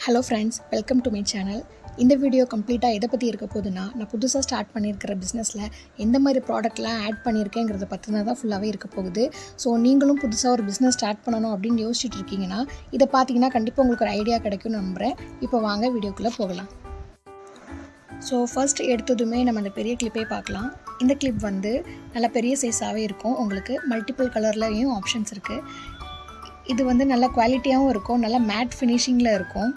Hello friends, welcome to my channel. இந்த video கம்ப்ளீட்டாக எதை பற்றி இருக்க போகுதுன்னா, நான் புதுசாக ஸ்டார்ட் பண்ணியிருக்கிற பிஸ்னஸில் எந்த மாதிரி ப்ராடக்ட்லாம் ஆட் பண்ணியிருக்கேங்கிறத பற்றினா தான் ஃபுல்லாகவே இருக்க போகுது. ஸோ நீங்களும் புதுசாக ஒரு பிஸ்னஸ் ஸ்டார்ட் பண்ணணும் அப்படின்னு யோசிச்சுட்டு இருக்கீங்கன்னா, இதை பார்த்தீங்கன்னா கண்டிப்பாக உங்களுக்கு ஒரு ஐடியா கிடைக்கும்னு நம்புகிறேன். இப்போ வாங்க வீடியோக்குள்ளே போகலாம். ஸோ ஃபர்ஸ்ட் எடுத்ததுமே நம்ம அந்த பெரிய கிளிப்பே பார்க்கலாம். இந்த கிளிப் வந்து நல்லா பெரிய சைஸாகவே இருக்கும். உங்களுக்கு மல்டிபிள் கலர்லேயும் ஆப்ஷன்ஸ் இருக்குது. இது வந்து நல்ல குவாலிட்டியாகவும் இருக்கும், நல்லா மேட் ஃபினிஷிங்கில் இருக்கும்.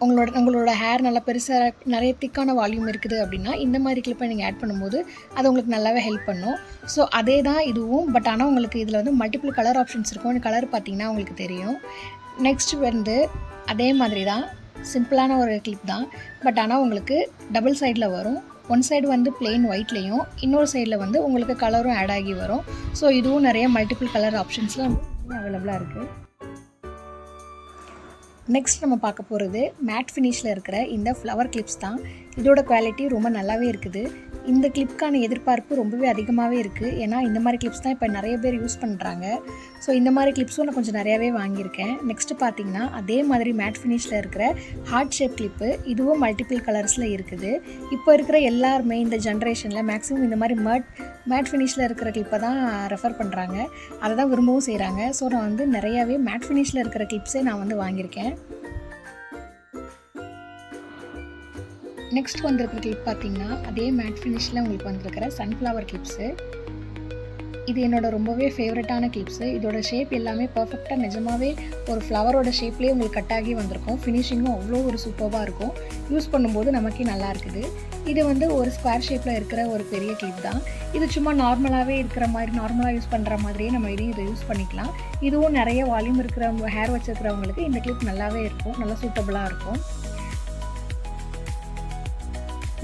உங்களோட ஹேர் நல்லா பெருசாக நிறைய திக்கான வால்யூம் இருக்குது அப்படின்னா இந்த மாதிரி கிளிப்பை நீங்கள் ஆட் பண்ணும்போது அது உங்களுக்கு நல்லாவே ஹெல்ப் பண்ணும். ஸோ அதே தான் இதுவும், பட் ஆனால் உங்களுக்கு இதில் வந்து மல்டிபிள் கலர் ஆப்ஷன்ஸ் இருக்கும். இந்த கலர் பார்த்திங்கன்னா உங்களுக்கு தெரியும். நெக்ஸ்ட் வந்து அதே மாதிரி தான் சிம்பிளான ஒரு கிளிப் தான், பட் ஆனால் உங்களுக்கு டபுள் சைடில் வரும். ஒன் சைடு வந்து பிளெயின் ஒயிட்லேயும், இன்னொரு சைடில் வந்து உங்களுக்கு கலரும் ஆட் ஆகி வரும். ஸோ இதுவும் நிறைய மல்டிபிள் கலர் ஆப்ஷன்ஸ்லாம் அவைலபிளாக இருக்குது. நெக்ஸ்ட் நம்ம பார்க்க போகிறது மேட் ஃபினிஷில் இருக்கிற இந்த ஃப்ளவர் கிளிப்ஸ் தான். இதோட குவாலிட்டி ரொம்ப நல்லாவே இருக்குது. இந்த கிளிப்க்கான எதிர்பார்ப்பு ரொம்பவே அதிகமாகவே இருக்குது. ஏன்னா இந்த மாதிரி கிளிப்ஸ் தான் இப்போ நிறைய பேர் யூஸ் பண்ணுறாங்க. ஸோ இந்த மாதிரி கிளிப்ஸும் நான் கொஞ்சம் நிறையாவே வாங்கியிருக்கேன். நெக்ஸ்ட்டு பார்த்திங்கன்னா அதே மாதிரி மேட் ஃபினிஷில் இருக்கிற ஹார்ட் ஷேப் கிளிப்பு, இதுவும் மல்டிபிள் கலர்ஸில் இருக்குது. இப்போ இருக்கிற எல்லாருமே இந்த ஜென்ரேஷனில் மேக்ஸிமம் இந்த மாதிரி மேட் ஃபினிஷில் இருக்கிற கிளிப்பை தான் ரெஃபர் பண்ணுறாங்க, அதை தான் விரும்பவும் செய்கிறாங்க. ஸோ நான் வந்து நிறையாவே மேட் ஃபினிஷில் இருக்கிற கிளிப்ஸே நான் வந்து வாங்கியிருக்கேன். நெக்ஸ்ட் வந்திருக்கிற கிளிப் பார்த்திங்கன்னா அதே மேட் ஃபினிஷில் உங்களுக்கு வந்திருக்கிற சன்ஃப்ளவர் கிளிப்ஸு. இது என்னோட ரொம்பவே ஃபேவரட்டான கிளிப்ஸு. இதோட ஷேப் எல்லாமே பர்ஃபெக்டாக நிஜமாகவே ஒரு ஃப்ளவரோட ஷேப்லேயே உங்களுக்கு கட் ஆகி வந்திருக்கும். ஃபினிஷிங்கும் அவ்வளோ ஒரு சூப்பராக இருக்கும். யூஸ் பண்ணும்போது நமக்கே நல்லா இருக்குது. இது வந்து ஒரு ஸ்கொயர் ஷேப்பில் இருக்கிற ஒரு பெரிய கிளிப் தான். இது சும்மா நார்மலாகவே இருக்கிற மாதிரி, நார்மலாக யூஸ் பண்ணுற மாதிரியே நம்ம இதை யூஸ் பண்ணிக்கலாம். இதுவும் நிறைய வால்யூம் இருக்கிற ஹேர் வச்சுருக்கிறவங்களுக்கு இந்த கிளிப் நல்லாவே இருக்கும், நல்லா சூட்டபுளாக இருக்கும்.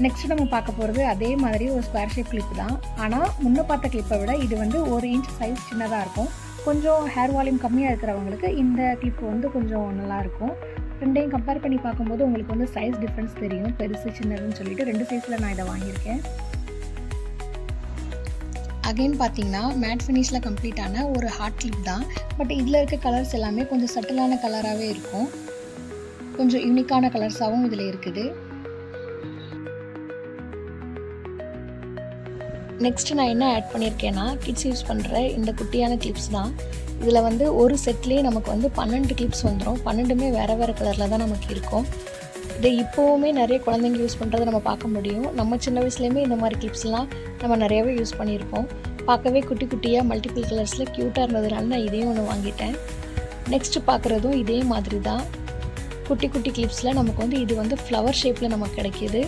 நெக்ஸ்ட் நம்ம பார்க்க போகிறது அதே மாதிரி ஒரு ஸ்கொயர் ஷேப் கிளிப் தான். ஆனால் முன்ன பார்த்த கிளிப்பை விட இது வந்து 1 இன்ச் சைஸ் சின்னதாக இருக்கும். கொஞ்சம் ஹேர் வால்யூம் கம்மியாக இருக்கிறவங்களுக்கு இந்த கிளிப் வந்து கொஞ்சம் நல்லாயிருக்கும். ரெண்டையும் கம்பேர் பண்ணி பார்க்கும்போது உங்களுக்கு வந்து சைஸ் டிஃப்ரென்ஸ் தெரியும், பெருசு சின்னதுன்னு சொல்லிட்டு 2 சைஸில் நான் இதை வாங்கியிருக்கேன். அகைன் பார்த்தீங்கன்னா மேட் ஃபினிஷில் கம்ப்ளீட்டான ஒரு ஹார்ட் கிளிப் தான். பட் இதில் இருக்க கலர்ஸ் எல்லாமே கொஞ்சம் சட்டிலான கலராகவே இருக்கும். கொஞ்சம் யூனிக்கான கலர்ஸாகவும் இதில் இருக்குது. நெக்ஸ்ட்டு நான் என்ன ஆட் பண்ணியிருக்கேன்னா, கிட்ஸ் யூஸ் பண்ணுற இந்த குட்டியான கிளிப்ஸ் தான். இதில் வந்து ஒரு செட்லேயே நமக்கு வந்து 12 கிளிப்ஸ் வந்துடும். 12மே வேறு வேறு கலரில் தான் நமக்கு இருக்கும். இதை இப்போவுமே நிறைய குழந்தைங்க யூஸ் பண்ணுறதை நம்ம பார்க்க முடியும். நம்ம சின்ன வயசுலேயுமே இந்த மாதிரி கிளிப்ஸ்லாம் நம்ம நிறையாவே யூஸ் பண்ணியிருப்போம். பார்க்கவே குட்டி குட்டியாக மல்டிபிள் கலர்ஸில் க்யூட்டாக இருந்ததுனால நான் இதையும் ஒன்று வாங்கிட்டேன். நெக்ஸ்ட்டு பார்க்குறதும் இதே மாதிரி தான். குட்டி குட்டி கிளிப்ஸில் நமக்கு வந்து இது வந்து ஃப்ளவர் ஷேப்பில் நமக்கு கிடைக்கிது.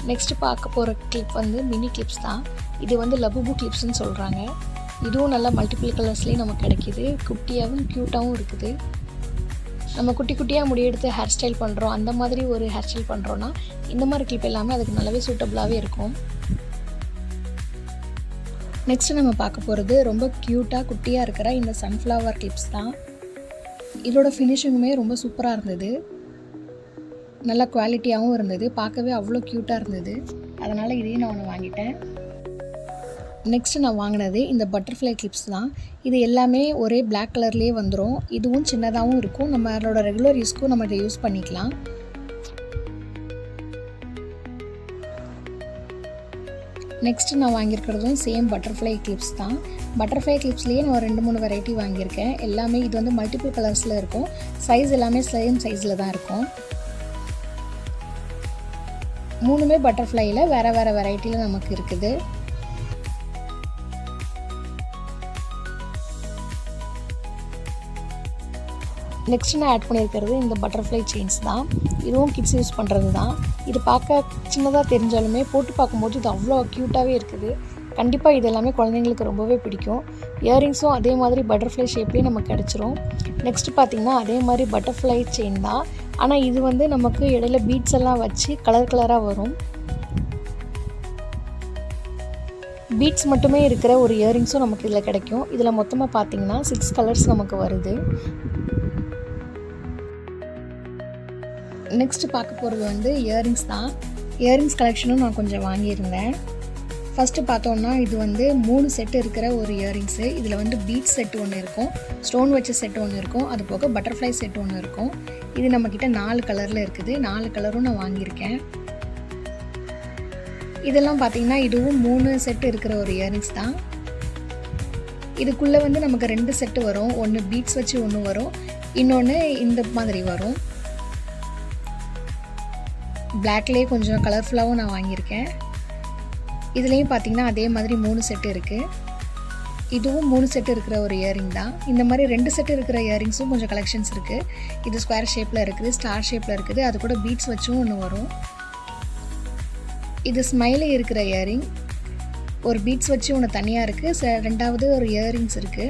நெக்ஸ்ட்டு பார்க்க போகிற கிளிப் வந்து மினி கிளிப்ஸ் தான். இது வந்து லபுபு கிளிப்ஸ்ன்னு சொல்கிறாங்க. இதுவும் நல்லா மல்டிபிள் கலர்ஸ்லேயும் நமக்கு கிடைக்கிது. குட்டியாகவும் க்யூட்டாகவும் இருக்குது. நம்ம குட்டி குட்டியாக முடியெடுத்து ஹேர் ஸ்டைல் பண்ணுறோம், அந்த மாதிரி ஒரு ஹேர் ஸ்டைல் பண்ணுறோன்னா இந்த மாதிரி கிளிப் எல்லாமே அதுக்கு நல்லாவே சூட்டபுளாகவே இருக்கும். நெக்ஸ்ட்டு நம்ம பார்க்க போகிறது ரொம்ப க்யூட்டாக குட்டியாக இருக்கிற இந்த சன்ஃப்ளவர் கிளிப்ஸ் தான். இதோட ஃபினிஷிங்குமே ரொம்ப சூப்பராக இருந்தது, நல்ல குவாலிட்டியாகவும் இருந்தது, பார்க்கவே அவ்வளோ க்யூட்டாக இருந்தது. அதனால் இதையும் நான் ஒன்று வாங்கிட்டேன். நெக்ஸ்ட்டு நான் வாங்கினது இந்த பட்டர்ஃப்ளை கிளிப்ஸ் தான். இது எல்லாமே ஒரே பிளாக் கலர்லேயே வந்துடும். இதுவும் சின்னதாகவும் இருக்கும். நம்மளோட ரெகுலர் யூஸ்க்கும் நம்ம இதை யூஸ் பண்ணிக்கலாம். நெக்ஸ்ட்டு நான் வாங்கியிருக்கிறதும் சேம் பட்டர்ஃப்ளை கிளிப்ஸ் தான். பட்டர்ஃப்ளை கிளிப்ஸ்லேயே நான் 2-3 வெரைட்டி வாங்கியிருக்கேன். எல்லாமே இது வந்து மல்டிபிள் கலர்ஸில் இருக்கும். சைஸ் எல்லாமே சேம் சைஸில் தான் இருக்கும். 3மே பட்டர்ஃப்ளையில் வேறு வேறு வெரைட்டியில் நமக்கு இருக்குது. நெக்ஸ்ட் நான் ஆட் பண்ணியிருக்கிறது இந்த பட்டர்ஃப்ளை செயின்ஸ் தான். இதுவும் கிட்ஸ் யூஸ் பண்ணுறது தான். இது பார்க்க சின்னதாக தெரிஞ்சாலுமே போட்டு பார்க்கும்போது இது அவ்வளோ க்யூட்டாகவே இருக்குது. கண்டிப்பாக இது எல்லாமே குழந்தைங்களுக்கு ரொம்பவே பிடிக்கும். இயரிங்ஸும் அதே மாதிரி பட்டர்ஃப்ளை ஷேப்லேயே நமக்கு கிடச்சிரும். நெக்ஸ்ட்டு பார்த்திங்கன்னா அதே மாதிரி பட்டர்ஃப்ளை செயின் தான். ஆனால் இது வந்து நமக்கு இடையில பீட்ஸ் எல்லாம் வச்சு கலர் கலராக வரும். பீட்ஸ் மட்டுமே இருக்கிற ஒரு இயரிங்ஸும் நமக்கு இதில் கிடைக்கும். இதில் மொத்தமாக பார்த்திங்கன்னா 6 கலர்ஸ் நமக்கு வருது. நெக்ஸ்ட்டு பார்க்க போகிறது வந்து இயரிங்ஸ் தான். இயரிங்ஸ் கலெக்ஷனும் நான் கொஞ்சம் வாங்கியிருந்தேன். ஃபஸ்ட்டு பார்த்தோன்னா இது வந்து 3 செட்டு இருக்கிற ஒரு இயரிங்ஸு. இதில் வந்து பீட் செட் ஒன்று இருக்கும், ஸ்டோன் வச்ச செட் ஒன்று இருக்கும், அது போக பட்டர்ஃப்ளை செட் ஒன்று இருக்கும். இது நம்மக்கிட்ட 4 கலரில் இருக்குது. 4 கலரும் நான் வாங்கியிருக்கேன். இதெல்லாம் பார்த்திங்கன்னா இதுவும் 3 செட்டு இருக்கிற ஒரு இயரிங்ஸ் தான். இதுக்குள்ளே வந்து நமக்கு 2 செட்டு வரும். ஒன்று பீட்ஸ் வச்சு ஒன்று வரும், இன்னொன்று இந்த மாதிரி வரும். பிளாக்லேயே கொஞ்சம் கலர்ஃபுல்லாகவும் நான் வாங்கியிருக்கேன். இதுலேயும் பார்த்திங்கன்னா அதே மாதிரி 3 செட்டு இருக்குது. இதுவும் 3 செட்டு இருக்கிற ஒரு இயரிங் தான். இந்த மாதிரி 2 செட்டு இருக்கிற இயரிங்ஸும் கொஞ்சம் கலெக்ஷன்ஸ் இருக்குது. இது ஸ்கொயர் ஷேப்பில் இருக்குது, ஸ்டார் ஷேப்பில் இருக்குது, அது கூட பீட்ஸ் வச்சும் ஒன்று வரும். இது ஸ்மைலே இருக்கிற இயரிங். ஒரு பீட்ஸ் வச்சு ஒன்று தனியாக இருக்குது, ரெண்டாவது ஒரு இயரிங்ஸ் இருக்குது.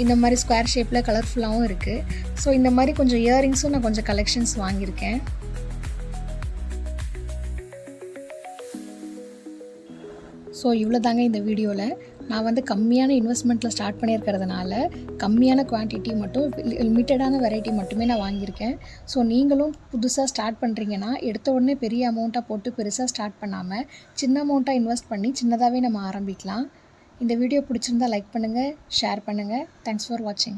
இந்த மாதிரி ஸ்கொயர் ஷேப்பில் கலர்ஃபுல்லாகவும் இருக்குது. ஸோ இந்த மாதிரி கொஞ்சம் இயரிங்ஸும் நான் கொஞ்சம் கலெக்ஷன்ஸ் வாங்கியிருக்கேன். ஸோ இவ்வளோ தாங்க இந்த வீடியோவில். நான் வந்து கம்மியான இன்வெஸ்ட்மெண்ட்டில் ஸ்டார்ட் பண்ணியிருக்கிறதுனால கம்மியான குவான்டிட்டி மட்டும், லிமிட்டடான வெரைட்டி மட்டுமே நான் வாங்கியிருக்கேன். ஸோ நீங்களும் புதுசாக ஸ்டார்ட் பண்ணுறீங்கன்னா எடுத்த உடனே பெரிய அமௌண்ட்டாக போட்டு பெருசாக ஸ்டார்ட் பண்ணாமல் சின்ன அமௌண்ட்டாக இன்வெஸ்ட் பண்ணி சின்னதாகவே நம்ம ஆரம்பிக்கலாம். இந்த வீடியோ பிடிச்சிருந்தால் லைக் பண்ணுங்கள், ஷேர் பண்ணுங்கள். தேங்க்ஸ் ஃபார் வாட்சிங்.